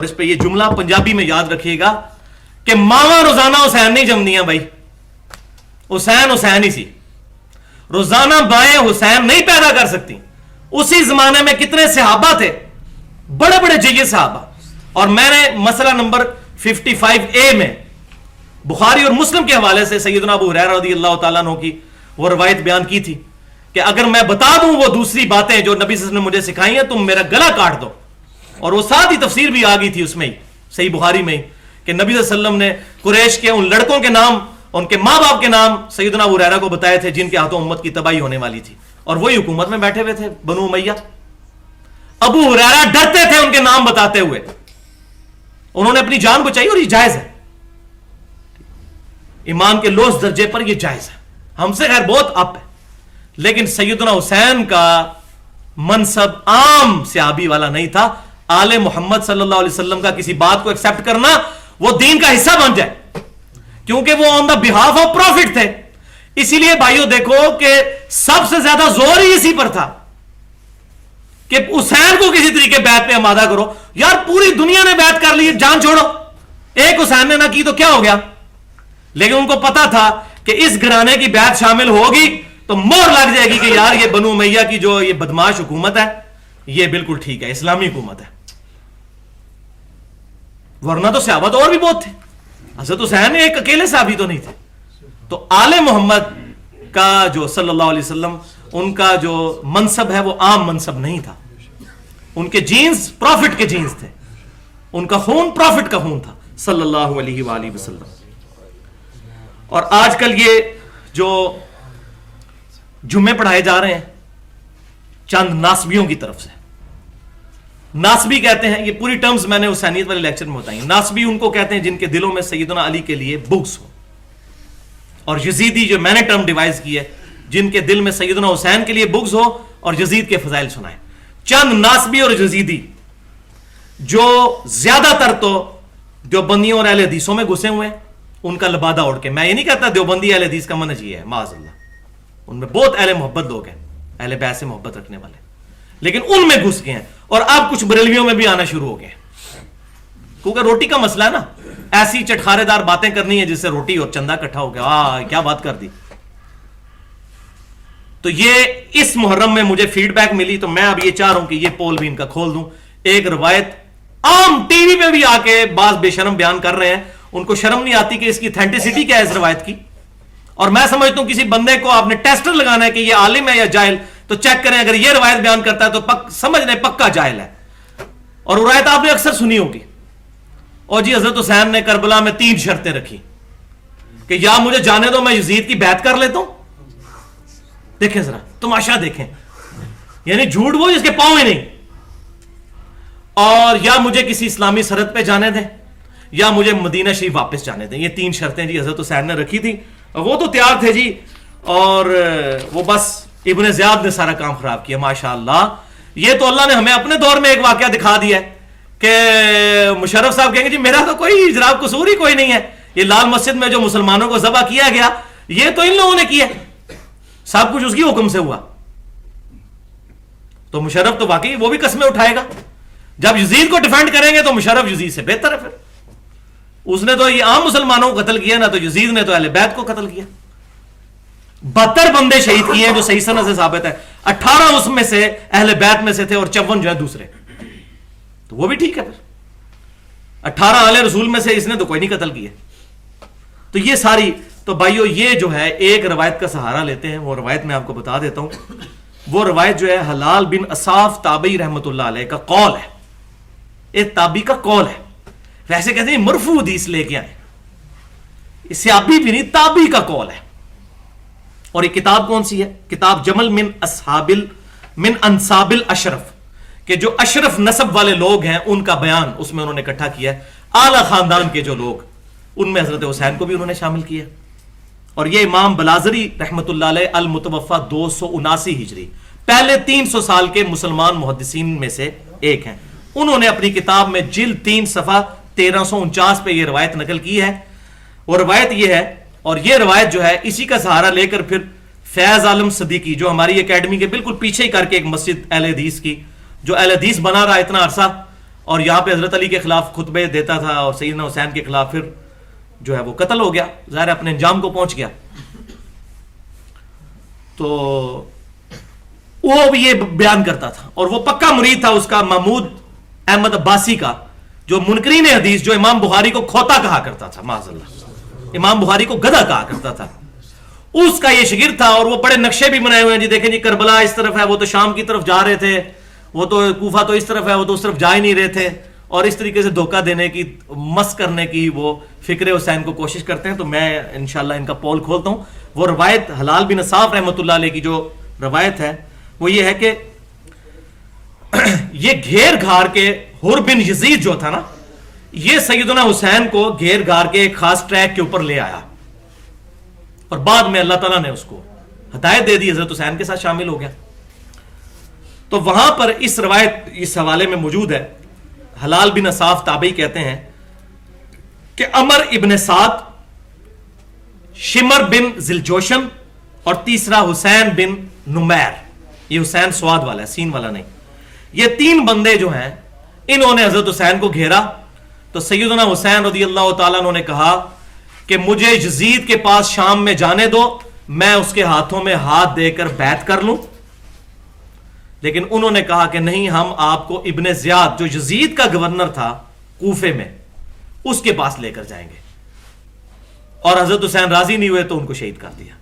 اس پہ یہ جملہ پنجابی میں یاد رکھیے گا کہ ماواں روزانہ حسین نہیں جمدیاں بھائی، حسین حسین ہی سی، روزانہ بائیں حسین نہیں پیدا کر سکتی۔ اسی زمانے میں کتنے صحابہ تھے، بڑے بڑے جیے صحابہ، اور میں نے مسئلہ نمبر 55A میں بخاری اور مسلم کے حوالے سے سیدنا ابو ہریرہ رضی اللہ تعالیٰ عنہ کی وہ روایت بیان کی تھی کہ اگر میں بتا دوں وہ دوسری باتیں جو نبی صلی اللہ علیہ وسلم نے مجھے سکھائی ہیں تم میرا گلا کاٹ دو، اور وہ ساتھ ہی تفسیر بھی آ گئی تھی اس میں ہی صحیح بخاری میں ہی کہ نبی صلی اللہ علیہ وسلم نے قریش کے ان لڑکوں کے نام، ان کے ماں باپ کے نام سیدنا ابو ہریرہ کو بتائے تھے جن کے ہاتھوں امت کی تباہی ہونے والی تھی، اور وہی حکومت میں بیٹھے ہوئے تھے بنو امیہ۔ ابو ہریرہ ڈرتے تھے ان کے نام بتاتے ہوئے، انہوں نے اپنی جان بچائی، اور یہ جائز ہے، ایمان کے لوز درجے پر یہ جائز ہے، ہم سے خیر بہت اپ ہے، لیکن سیدنا حسین کا منصب عام صحابی والا نہیں تھا۔ آل محمد صلی اللہ علیہ وسلم کا کسی بات کو ایکسپٹ کرنا وہ دین کا حصہ بن جائے، کیونکہ وہ آن دا بہاف آف پروفٹ تھے۔ اسی لیے بھائیو دیکھو کہ سب سے زیادہ زور ہی اسی پر تھا کہ حسین کو کسی طریقے بیعت پہ آمادہ کرو۔ یار پوری دنیا نے بیعت کر لی، جان چھوڑو، ایک حسین نے نہ کی تو کیا ہو گیا؟ لیکن ان کو پتا تھا کہ اس گھرانے کی بیعت شامل ہوگی تو مہر لگ جائے گی کہ یار یہ بنو امیہ کی جو یہ بدماش حکومت ہے یہ بالکل ٹھیک ہے، اسلامی حکومت ہے، ورنہ تو صحابہ تو اور بھی بہت تھے، حضرت حسین ایک اکیلے صحابی تو نہیں تھے۔ تو آل محمد کا جو صلی اللہ علیہ وسلم ان کا جو منصب ہے وہ عام منصب نہیں تھا، ان کے جینز پروفٹ کے جینز تھے، ان کا خون پروفٹ کا خون تھا صلی اللہ علیہ وآلہ وسلم۔ اور آج کل یہ جو جمعے پڑھائے جا رہے ہیں چند ناسبیوں کی طرف سے، ناسبی کہتے ہیں، یہ پوری ٹرمز میں نے حسینیت والے لیکچر میں بتائی، ناسبی ان کو کہتے ہیں جن کے دلوں میں سیدنا علی کے لیے بغض ہو، اور یزیدی جو میں نے ٹرم ڈیوائز کی ہے جن کے دل میں سیدنا حسین کے لیے بغض ہو اور یزید کے فضائل سنائیں۔ چند ناسبی اور یزیدی جو زیادہ تر تو دیوبندیوں اور اہل حدیثوں میں گھسے ہوئے ہیں، ان کا لبادہ اوڑھ کے، میں یہ نہیں کہتا دیوبندی اہل حدیث کا منہج یہ ہے، معاذ اللہ، ان میں بہت اہل محبت لوگ ہیں، اہل بیت سے محبت رکھنے والے، لیکن ان میں گھس گئے ہیں، اور اب کچھ بریلویوں میں بھی آنا شروع ہو گئے ہیں، کیونکہ روٹی کا مسئلہ ہے نا، ایسی چٹخارے دار باتیں کرنی ہے جس سے روٹی اور چندہ اکٹھا ہو گیا، کیا بات کر دی۔ تو یہ اس محرم میں مجھے فیڈ بیک ملی، تو میں اب یہ چاہ رہا ہوں کہ یہ پول بھی ان کا کھول دوں۔ ایک روایت عام ٹی وی پہ بھی آ کے بعض بے شرم بیان کر رہے ہیں، ان کو شرم نہیں آتی کہ اس کی اتھینٹسٹی کیا ہے اس روایت کی، اور میں سمجھتا ہوں کسی بندے کو آپ نے ٹیسٹر لگانا ہے کہ یہ عالم ہے یا جاہل، تو چیک کریں اگر یہ روایت بیان کرتا ہے تو سمجھ لیں پکا جاہل ہے۔ اور روایت آپ نے اکثر سنی ہوگی، اور جی حضرت حسین نے کربلا میں 3 شرطیں رکھی کہ یا مجھے جانے دو میں یزید کی بیعت کر لیتا ہوں، دیکھیں ذرا تماشا دیکھیں، یعنی جھوٹ وہ جس کے پاؤں ہی نہیں، اور یا مجھے کسی اسلامی سرحد پہ جانے دیں، یا مجھے مدینہ شریف واپس جانے دیں۔ یہ 3 شرطیں جی حضرت حسین نے رکھی تھی، وہ تو تیار تھے جی، اور وہ بس ابن زیاد نے سارا کام خراب کیا ماشاءاللہ۔ یہ تو اللہ نے ہمیں اپنے دور میں ایک واقعہ دکھا دیا ہے کہ مشرف صاحب کہیں گے جی میرا تو کوئی جناب قصور ہی کوئی نہیں ہے، یہ لال مسجد میں جو مسلمانوں کو ذبح کیا گیا یہ تو ان لوگوں نے کیا، سب کچھ اس کی حکم سے ہوا۔ تو مشرف تو واقعی وہ بھی قسمیں اٹھائے گا، جب یزید کو ڈیفینڈ کریں گے تو مشرف یزید سے بہتر ہے، پھر اس نے تو یہ عام مسلمانوں کو قتل کیا نا، تو یزید نے تو اہل بیت کو قتل کیا، 72 بندے شہید کیے ہیں جو صحیح سند سے ثابت ہے، 18 اس میں سے اہل بیت میں سے تھے اور 54 جو ہے دوسرے، تو وہ بھی ٹھیک ہے، پھر 18 آل رسول میں سے اس نے تو کوئی نہیں قتل کیا۔ تو یہ ساری تو بھائیو یہ جو ہے ایک روایت کا سہارا لیتے ہیں، وہ روایت میں آپ کو بتا دیتا ہوں، وہ روایت جو ہے حلال بن اصاف تابعی رحمۃ اللہ علیہ کا قول ہے، ایک تابعی کا قول ہے، ویسے کہتے ہیں مرفوع حدیث لے کے آئے، اس سے صحابی بھی نہیں تابعی کا قول ہے۔ اور یہ کتاب کون سی ہے؟ کتاب جمل من انصاب الاشرف، کہ جو اشرف نسب والے لوگ ہیں ان کا بیان اس میں انہوں نے اکٹھا کیا ہے، اعلیٰ خاندان کے جو لوگ، ان میں حضرت حسین کو بھی انہوں نے شامل کیا۔ اور یہ امام بلازری رحمۃ اللہ علیہ المتوفا 279 ہجری، پہلے 300 سال کے مسلمان محدثین میں سے ایک ہیں، انہوں نے اپنی کتاب میں جلد 3 صفحہ 1349 پہ یہ روایت نقل کی ہے۔ وہ روایت یہ ہے، اور یہ روایت جو ہے اسی کا سہارا لے کر پھر فیض عالم صدیقی جو ہماری اکیڈمی کے بالکل پیچھے ہی کر کے ایک مسجد اہل حدیث کی، جو اہل حدیث بنا رہا اتنا عرصہ، اور یہاں پہ حضرت علی کے خلاف خطبے دیتا تھا اور سیدنا حسین کے خلاف پھر جو ہے وہ قتل ہو گیا، ظاہر اپنے انجام کو پہنچ گیا. تو وہ بھی یہ بیان کرتا تھا اور وہ پکا مرید تھا اس کا محمود احمد عباسی کا، جو منکرین حدیث جو امام بخاری کو کھوتا کہا کرتا تھا، معاذ اللہ امام بخاری کو گدھا کہا کرتا تھا، اس کا یہ شاگرد تھا. اور وہ بڑے نقشے بھی بنائے ہوئے ہیں جی، دیکھیں جی کربلا اس طرف ہے، وہ تو شام کی طرف جا رہے تھے، وہ تو کوفہ تو اس طرف ہے، وہ تو اس طرف جا ہی نہیں رہے تھے، اور اس طریقے سے دھوکہ دینے کی، مس کرنے کی وہ فکر حسین کو کوشش کرتے ہیں. تو میں انشاءاللہ ان کا پول کھولتا ہوں. وہ روایت حلال بن اصاف رحمۃ اللہ علیہ کی جو روایت ہے وہ یہ ہے کہ یہ گھیر گھار کے حر بن یزید جو تھا نا، یہ سیدنا حسین کو گھیر گھار کے ایک خاص ٹریک کے اوپر لے آیا، اور بعد میں اللہ تعالیٰ نے اس کو ہدایت دے دی، حضرت حسین کے ساتھ شامل ہو گیا. تو وہاں پر اس روایت اس حوالے میں موجود ہے. حلال بن اصاف تابعی کہتے ہیں کہ عمر ابن سعد، شمر بن ذلجوشن اور تیسرا حسین بن نمیر، یہ حسین سواد والا ہے، سین والا نہیں، یہ تین بندے جو ہیں انہوں نے حضرت حسین کو گھیرا. تو سیدنا حسین رضی اللہ تعالیٰ عنہ نے کہا کہ مجھے یزید کے پاس شام میں جانے دو، میں اس کے ہاتھوں میں ہاتھ دے کر بیعت کر لوں. لیکن انہوں نے کہا کہ نہیں، ہم آپ کو ابن زیاد جو یزید کا گورنر تھا کوفے میں، اس کے پاس لے کر جائیں گے. اور حضرت حسین راضی نہیں ہوئے تو ان کو شہید کر دیا.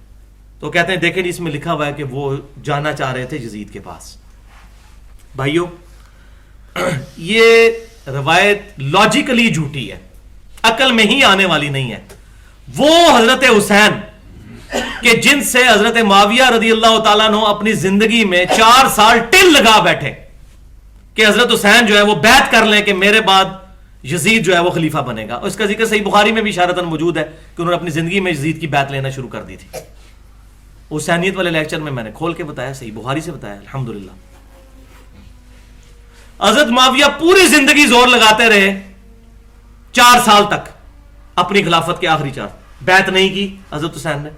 تو کہتے ہیں دیکھیں جی اس میں لکھا ہوا ہے کہ وہ جانا چاہ رہے تھے یزید کے پاس. بھائیو، یہ روایت لاجیکلی جھوٹی ہے، عقل میں ہی آنے والی نہیں ہے. وہ حضرت حسین کہ جن سے حضرت معاویہ رضی اللہ تعالیٰ عنہ اپنی زندگی میں 4 سال ٹل لگا بیٹھے کہ حضرت حسین جو ہے وہ بیعت کر لیں کہ میرے بعد یزید جو ہے وہ خلیفہ بنے گا. اس کا ذکر صحیح بخاری میں بھی اشارتاً موجود ہے کہ انہوں نے اپنی زندگی میں یزید کی بیعت لینا شروع کر دی تھی. حسینیت والے لیکچر میں نے کھول کے بتایا، صحیح بخاری سے بتایا الحمدللہ. حضرت معاویہ پوری زندگی زور لگاتے رہے 4 سال تک، اپنی خلافت کے آخری 4، بیعت نہیں کی حضرت حسین نے.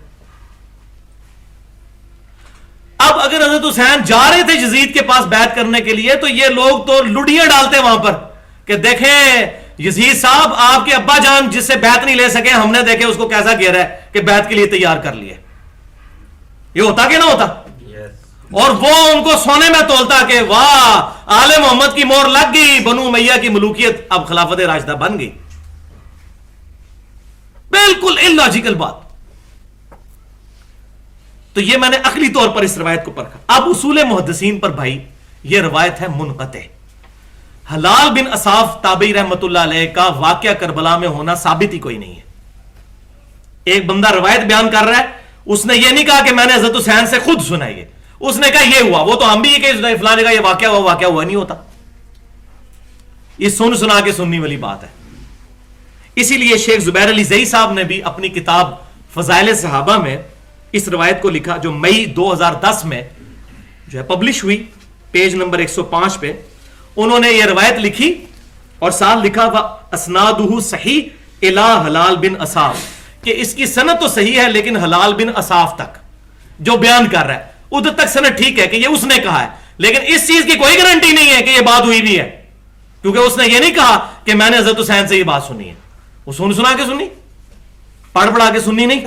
اب اگر حضرت حسین جا رہے تھے یزید کے پاس بیعت کرنے کے لیے تو یہ لوگ تو لڑیاں ڈالتے وہاں پر کہ دیکھیں یزید صاحب آپ کے ابا جان جس سے بیعت نہیں لے سکے، ہم نے دیکھے اس کو کیسا گھیرا ہے کہ بیعت کے لیے تیار کر لیے. یہ ہوتا کہ نہ ہوتا؟ اور وہ ان کو سونے میں تولتا کہ واہ آل محمد کی مور لگ گئی، بنو امیہ کی ملوکیت اب خلافت راشدہ بن گئی. بالکل اللاجیکل بات. تو یہ میں نے عقلی طور پر اس روایت کو پرکھا. اب اصول محدثین پر بھائی یہ روایت ہے منقطع. حلال بن اصاف تابعی رحمت اللہ علیہ کا واقعہ کربلا میں ہونا ثابت ہی کوئی نہیں ہے. ایک بندہ روایت بیان کر رہا ہے، اس نے یہ نہیں کہا کہ میں نے حضرت حسین سے خود سنا یہ، اس نے کہا یہ ہوا. وہ تو ہم بھی یہ کہ فلاں جگہ یہ واقعہ ہوا نہیں ہوتا. یہ سنا کے سننی والی بات ہے. اسی لیے شیخ زبیر علی زئی صاحب نے بھی اپنی کتاب فضائل صحابہ میں اس روایت کو لکھا، جو مئی 2010 میں جو ہے پبلش ہوئی، پیج نمبر 105 پہ انہوں نے یہ روایت لکھی اور ساتھ لکھا اسنادہ صحیح الی حلال بن اصاف، کہ اس کی سند تو صحیح ہے لیکن حلال بن اصاف تک جو بیان کر رہا ہے ادھر تک سند ٹھیک ہے کہ یہ اس نے کہا ہے، لیکن اس چیز کی کوئی گارنٹی نہیں ہے کہ یہ بات ہوئی بھی ہے، کیونکہ اس نے یہ نہیں کہا کہ میں نے حضرت حسین سے یہ بات سنی ہے. وہ سنا کے سنی، پڑھ پڑھا کے سنی نہیں.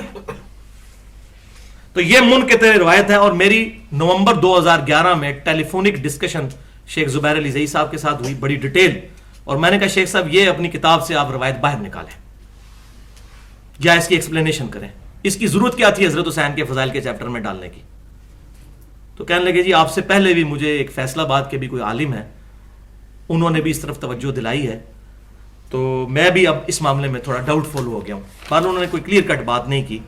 تو یہ منقطع روایت ہے. اور میری نومبر 2011 میں ٹیلی فونک ڈسکشن شیخ زبیر علی زئی صاحب کے ساتھ ہوئی، بڑی ڈیٹیل. اور میں نے کہا شیخ صاحب یہ اپنی کتاب سے آپ روایت باہر نکالیں یا اس کی ایکسپلینیشن کریں، اس کی ضرورت کیا تھی حضرت حسین کے فضائل کے چیپٹر میں ڈالنے کی. تو کہنے لگے جی آپ سے پہلے بھی مجھے ایک فیصلہ آباد کے بھی کوئی عالم ہے، انہوں نے بھی اس طرف توجہ دلائی ہے، تو میں بھی اب اس معاملے میں تھوڑا ڈاؤٹ فل ہو گیا ہوں. پر انہوں نے کوئی کلیئر کٹ بات نہیں کی.